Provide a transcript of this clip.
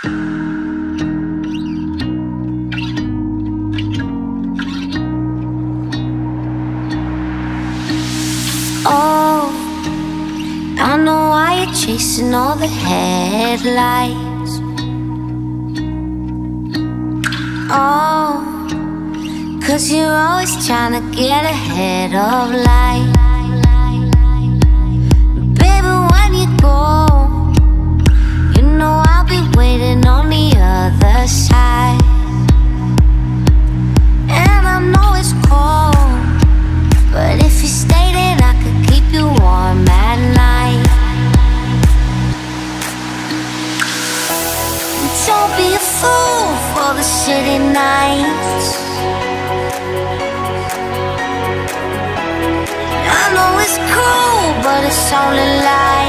Oh, I know why you're chasing all the headlights. Oh, 'cause you're always trying to get ahead of life. Baby, when you go, you know I'll be waiting on the other side. And I know it's cold, but if you stay, then I could keep you warm at night. Don't be a fool for the city nights. I know it's cool, but it's only light.